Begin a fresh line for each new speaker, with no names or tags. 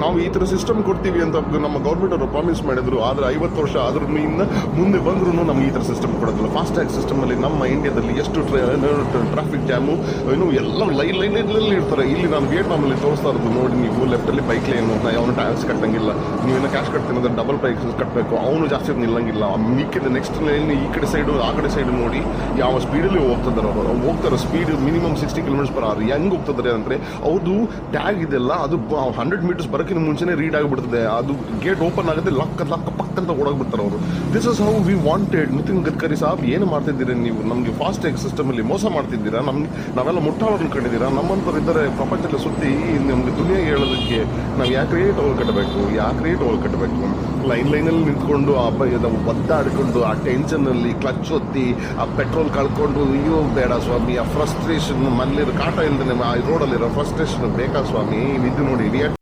ನಾವು ಈ ಥರ ಸಿಸ್ಟಮ್ ಕೊಡ್ತೀವಿ ಅಂತ ನಮ್ಮ ಗೌರ್ಮೆಂಟ್ ಅವರು ಪ್ರಾಮಿಸ್ ಮಾಡಿದ್ರು. ಆದರೆ 50 ವರ್ಷ ಆದ್ರೂ ಇನ್ನು ಮುಂದೆ ಬಂದ್ರೂ ನಮ್ಗೆ ಈ ಥರ ಸಿಸ್ಟಮ್ ಕೊಡೋದಿಲ್ಲ. ಫಾಸ್ಟ್ಯಾಗ್ ಸಿಸ್ಟಮಲ್ಲಿ ನಮ್ಮ ಇಂಡಿಯಾದಲ್ಲಿ ಎಷ್ಟು ಟ್ರಾಫಿಕ್ ಜಾಮು ಎಲ್ಲ ಲೈನಲ್ಲಿ ಇರ್ತಾರೆ. ಇಲ್ಲಿ ನಾನು ವಿಯೆಟ್ನಾಮಲ್ಲಿ ತೋರಿಸ್ತಾ ಇರೋದು ನೋಡಿ ನೀವು, ಲೆಫ್ಟಲ್ಲಿ ಬೈಕ್ ಲೈನು, ಅವನು ಟ್ಯಾಕ್ಸ್ ಕಟ್ಟಂಗಿಲ್ಲ. ನೀವೇನೋ ಕ್ಯಾಶ್ ಕಟ್ತೀನಿ ಅಂದರೆ ಡಬಲ್ ಪ್ರೈಸ್ ಕಟ್ಟಬೇಕು. ಅವನು ಜಾಸ್ತಿ ನಿಲ್ಲಂಗಿಲ್ಲ. ಮಿಕ್ಕಿದ ನೆಕ್ಸ್ಟ್ ಲೈನ್ ಈ ಕಡೆ ಸೈಡು ಆ ಕಡೆ ಸೈಡು ನೋಡಿ ಯಾವ ಸ್ಪೀಡಲ್ಲಿ ಹೋಗ್ತಾರೆ ಸ್ಪೀಡ್ ಮಿನಿಮಮ್ 60 km/h. ಹೆಂಗೆ ಹೋಗ್ತಿದ್ದಾರೆ ಅಂದರೆ ಅವ್ರದ್ದು ಟ್ಯಾಗ್ ಇದೆಲ್ಲ ಅದು 100 meters ಬರೋಕ್ಕಿಂತ ಮುಂಚೆನೇ ರೀಡ್ ಆಗಿಬಿಡ್ತದೆ. ಅದು ಗೇಟ್ ಓಪನ್ ಆಗುತ್ತೆ, ಲಕ್ಕ ಪಕ್ಕ ಅಂತ ಓಡಾಗ್ಬಿಡ್ತಾರೆ ಅವರು. This is how we wanted. Nitin Gadkari sahab ಏನು ಮಾಡ್ತಿದ್ದೀರಿ ನೀವು? ನಮಗೆ ಫಾಸ್ಟ್ಯಾಗ್ ಸಿಸ್ಟಮಲ್ಲಿ ಮೋಸ ಮಾಡ್ತಿದ್ದೀರಾ. ನಾವೆಲ್ಲ ಮುಟ್ಟಾಳು ಅನ್ಕೊಂಡಿದ್ದೀರಾ? ನಮ್ಮಂಥವ್ರು ಇದ್ದಾರೆ ಪ್ರಪಂಚದಲ್ಲಿ ಸುತ್ತಿ ನಮಗೆ ದುನಿಯಾಗೆ ಹೇಳೋದಕ್ಕೆ ನಾವು ಯಾಕೆ ರೇಟ್ ಹೋಲ್ ಕಟ್ಟಬೇಕು? ಲೈನಲ್ಲಿ ನಿಂತ್ಕೊಂಡು ಒದ್ದಾಡಿಕೊಂಡು ಆ ಟೆನ್ಷನಲ್ಲಿ ಕ್ಲಚ್ ಒತ್ತಿ ಆ ಪೆಟ್ರೋಲ್ ಕಳ್ಕೊಂಡು ಅಯ್ಯೋ ಬೇಡ ಸ್ವಾಮಿ. ಆ ಫ್ರಸ್ಟ್ರೇಷನ್ ಮಲ್ಲಿರೋ ಕಾಟ ಇಲ್ದೇ ಆ ರೋಡಲ್ಲಿರೋ ಫ್ರಸ್ಟ್ರೇಷನ್ ಬೇಕಾ ಸ್ವಾಮಿ? ಇದು ನೋಡಿ